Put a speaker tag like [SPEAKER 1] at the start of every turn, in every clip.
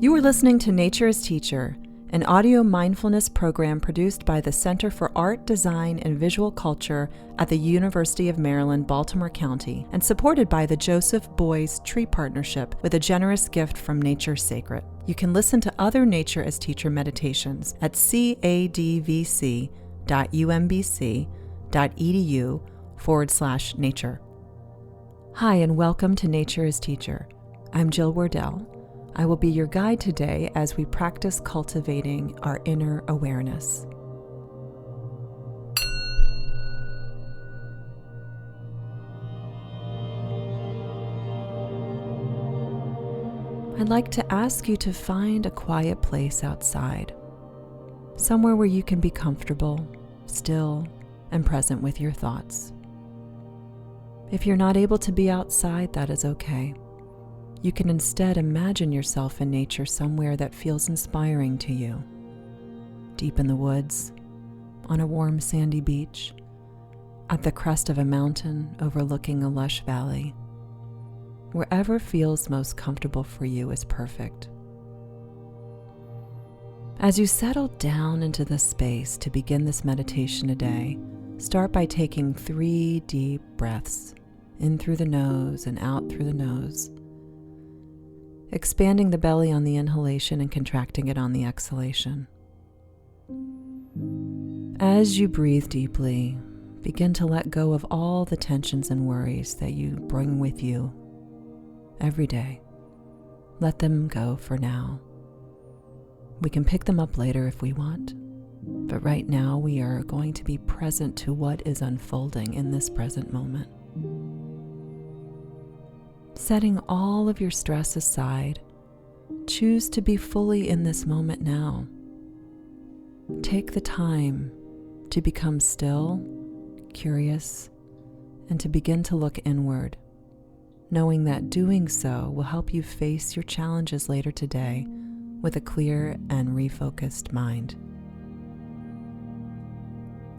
[SPEAKER 1] You are listening to Nature as Teacher, an audio mindfulness program produced by the Center for Art, Design, and Visual Culture at the University of Maryland, Baltimore County, and supported by the Joseph Beuys Tree Partnership with a generous gift from Nature Sacred. You can listen to other Nature as Teacher meditations at cadvc.umbc.edu/nature. Hi, and welcome to Nature as Teacher. I'm Jill Wardell. I will be your guide today as we practice cultivating our inner awareness. I'd like to ask you to find a quiet place outside, somewhere where you can be comfortable, still, and present with your thoughts. If you're not able to be outside, that is okay. You can instead imagine yourself in nature somewhere that feels inspiring to you. Deep in the woods, on a warm sandy beach, at the crest of a mountain overlooking a lush valley. Wherever feels most comfortable for you is perfect. As you settle down into this space to begin this meditation today, start by taking 3 deep breaths, in through the nose and out through the nose. Expanding the belly on the inhalation and contracting it on the exhalation. As you breathe deeply, begin to let go of all the tensions and worries that you bring with you every day. Let them go for now. We can pick them up later if we want, but right now we are going to be present to what is unfolding in this present moment. Setting all of your stress aside, choose to be fully in this moment now. Take the time to become still, curious, and to begin to look inward, knowing that doing so will help you face your challenges later today with a clear and refocused mind.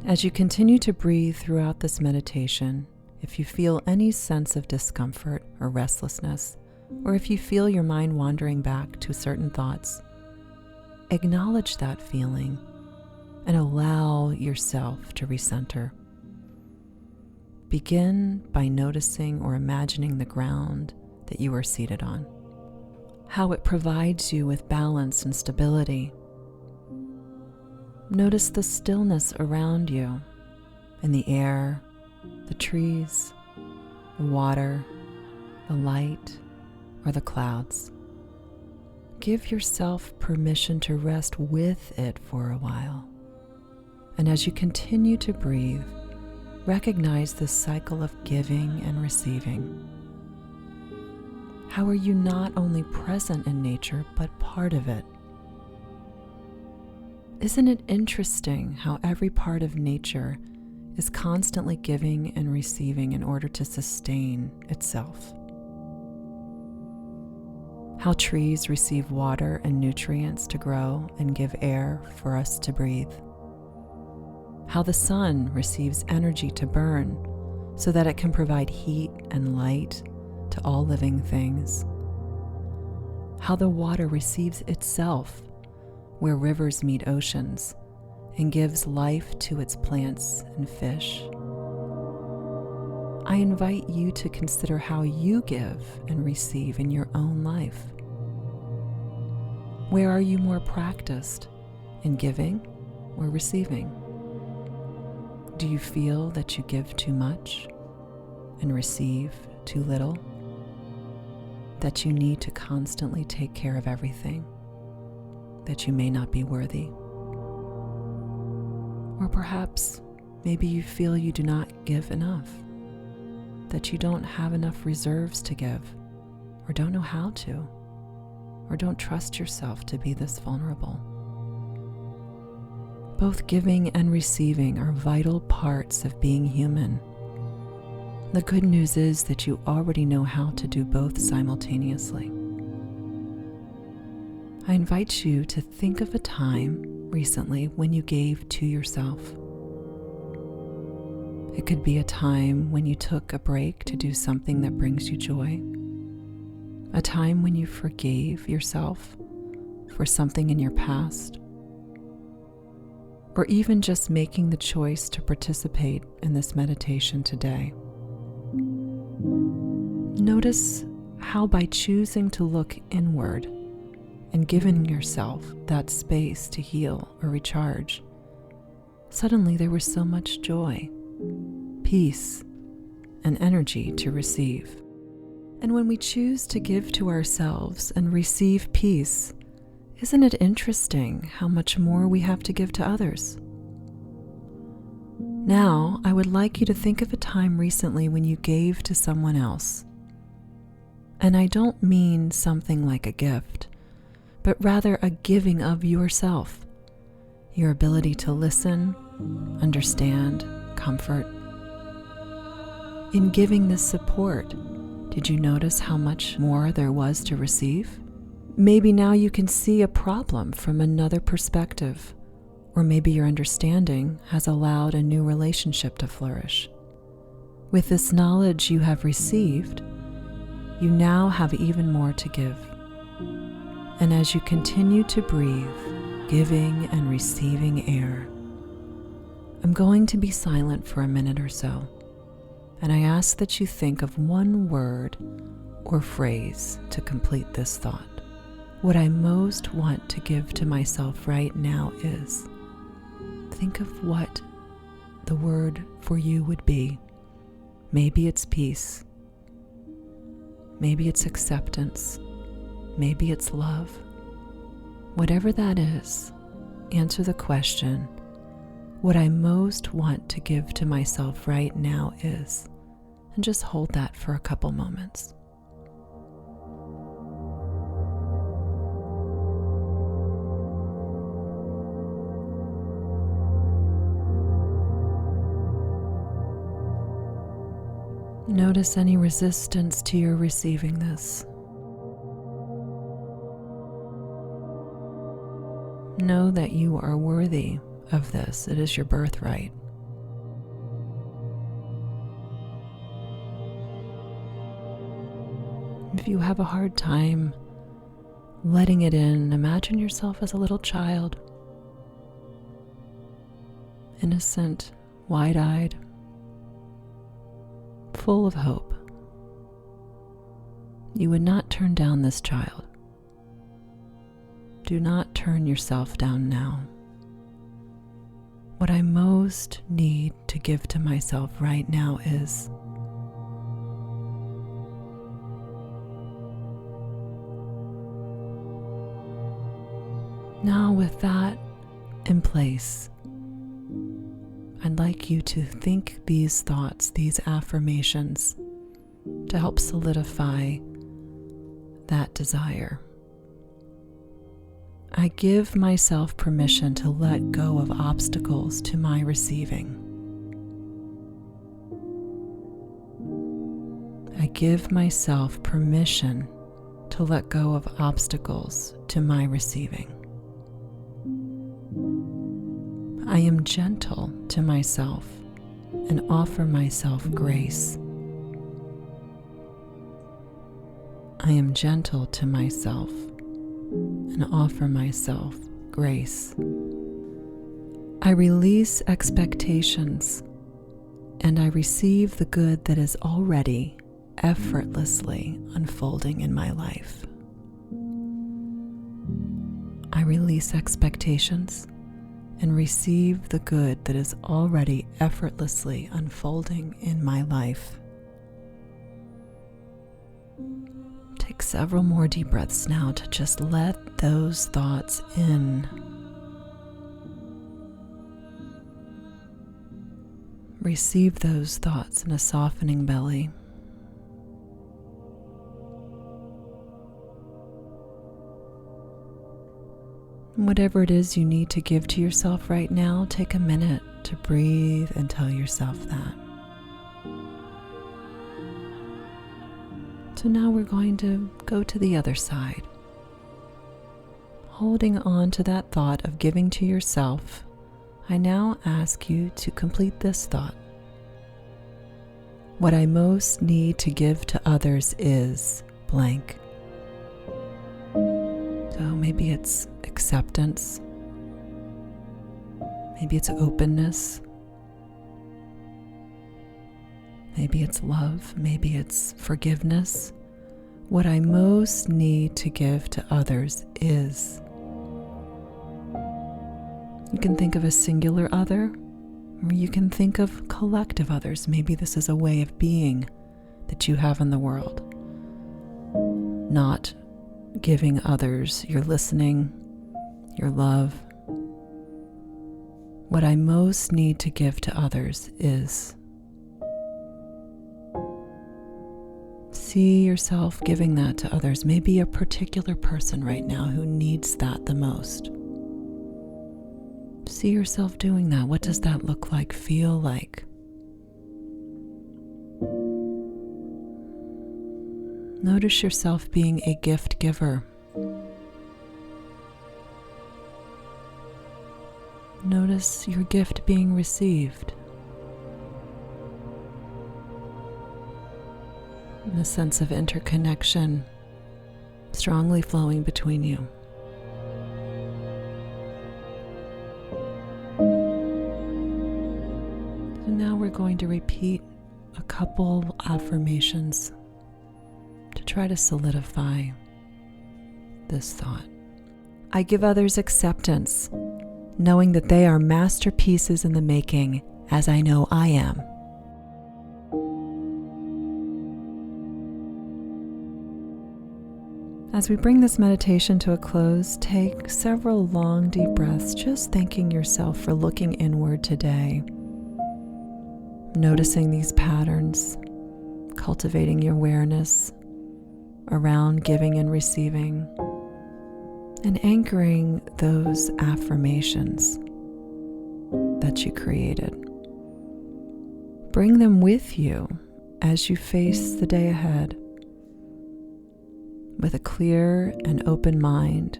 [SPEAKER 1] As you continue to breathe throughout this meditation, if you feel any sense of discomfort or restlessness, or if you feel your mind wandering back to certain thoughts, acknowledge that feeling and allow yourself to recenter. Begin by noticing or imagining the ground that you are seated on, how it provides you with balance and stability. Notice the stillness around you in the air, the trees, the water, the light, or the clouds. Give yourself permission to rest with it for a while. And as you continue to breathe, recognize this cycle of giving and receiving. How are you not only present in nature, but part of it? Isn't it interesting how every part of nature is constantly giving and receiving in order to sustain itself? How trees receive water and nutrients to grow and give air for us to breathe. How the sun receives energy to burn so that it can provide heat and light to all living things. How the water receives itself where rivers meet oceans and gives life to its plants and fish. I invite you to consider how you give and receive in your own life. Where are you more practiced, in giving or receiving? Do you feel that you give too much and receive too little? That you need to constantly take care of everything? That you may not be worthy? Or perhaps, maybe you feel you do not give enough, that you don't have enough reserves to give, or don't know how to, or don't trust yourself to be this vulnerable. Both giving and receiving are vital parts of being human. The good news is that you already know how to do both simultaneously. I invite you to think of a time recently when you gave to yourself. It could be a time when you took a break to do something that brings you joy, a time when you forgave yourself for something in your past, or even just making the choice to participate in this meditation today. Notice how by choosing to look inward and giving yourself that space to heal or recharge, suddenly there was so much joy, peace, and energy to receive. And when we choose to give to ourselves and receive peace, isn't it interesting how much more we have to give to others? Now, I would like you to think of a time recently when you gave to someone else. And I don't mean something like a gift, but rather a giving of yourself, your ability to listen, understand, comfort. In giving this support, did you notice how much more there was to receive? Maybe now you can see a problem from another perspective, or maybe your understanding has allowed a new relationship to flourish. With this knowledge you have received, you now have even more to give. And as you continue to breathe, giving and receiving air, I'm going to be silent for a minute or so, and I ask that you think of one word or phrase to complete this thought. What I most want to give to myself right now is. Think of what the word for you would be. Maybe it's peace. Maybe it's acceptance. Maybe it's love. Whatever that is, answer the question, what I most want to give to myself right now is, and just hold that for a couple moments. Notice any resistance to your receiving this. Know that you are worthy of this. It is your birthright. If you have a hard time letting it in, imagine yourself as a little child, innocent, wide-eyed, full of hope. You would not turn down this child. Do not turn yourself down now. What I most need to give to myself right now is. Now, with that in place, I'd like you to think these thoughts, these affirmations, to help solidify that desire. I give myself permission to let go of obstacles to my receiving. I give myself permission to let go of obstacles to my receiving. I am gentle to myself and offer myself grace. I am gentle to myself and offer myself grace. I release expectations and I receive the good that is already effortlessly unfolding in my life. I release expectations and receive the good that is already effortlessly unfolding in my life. Take several more deep breaths now to just let those thoughts in. Receive those thoughts in a softening belly. Whatever it is you need to give to yourself right now, take a minute to breathe and tell yourself that. So now we're going to go to the other side. Holding on to that thought of giving to yourself, I now ask you to complete this thought. What I most need to give to others is blank. So maybe Maybe it's acceptance. Maybe it's openness. Maybe it's love. Maybe it's forgiveness. What I most need to give to others is. You can think of a singular other, or you can think of collective others. Maybe this is a way of being that you have in the world. Not giving others your listening, your love. What I most need to give to others is. See yourself giving that to others. Maybe a particular person right now who needs that the most. See yourself doing that. What does that look like, feel like? Notice yourself being a gift giver. Notice your gift being received. And a sense of interconnection strongly flowing between you. So now we're going to repeat a couple affirmations to try to solidify this thought. I give others acceptance, knowing that they are masterpieces in the making, as I know I am. As we bring this meditation to a close, take several long, deep breaths, just thanking yourself for looking inward today, noticing these patterns, cultivating your awareness around giving and receiving, and anchoring those affirmations that you created. Bring them with you as you face the day ahead. With a clear and open mind,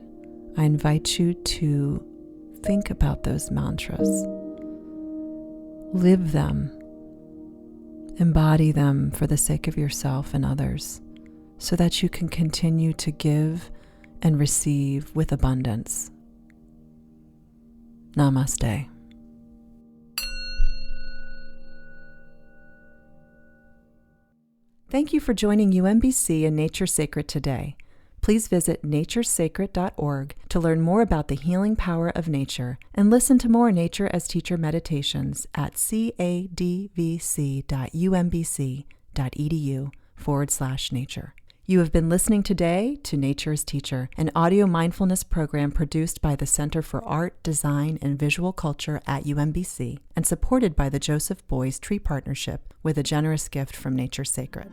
[SPEAKER 1] I invite you to think about those mantras. Live them. Embody them for the sake of yourself and others, so that you can continue to give and receive with abundance. Namaste. Thank you for joining UMBC and Nature Sacred today. Please visit naturesacred.org to learn more about the healing power of nature and listen to more Nature as Teacher meditations at cadvc.umbc.edu/nature. You have been listening today to Nature as Teacher, an audio mindfulness program produced by the Center for Art, Design, and Visual Culture at UMBC and supported by the Joseph Beuys Tree Partnership with a generous gift from Nature Sacred.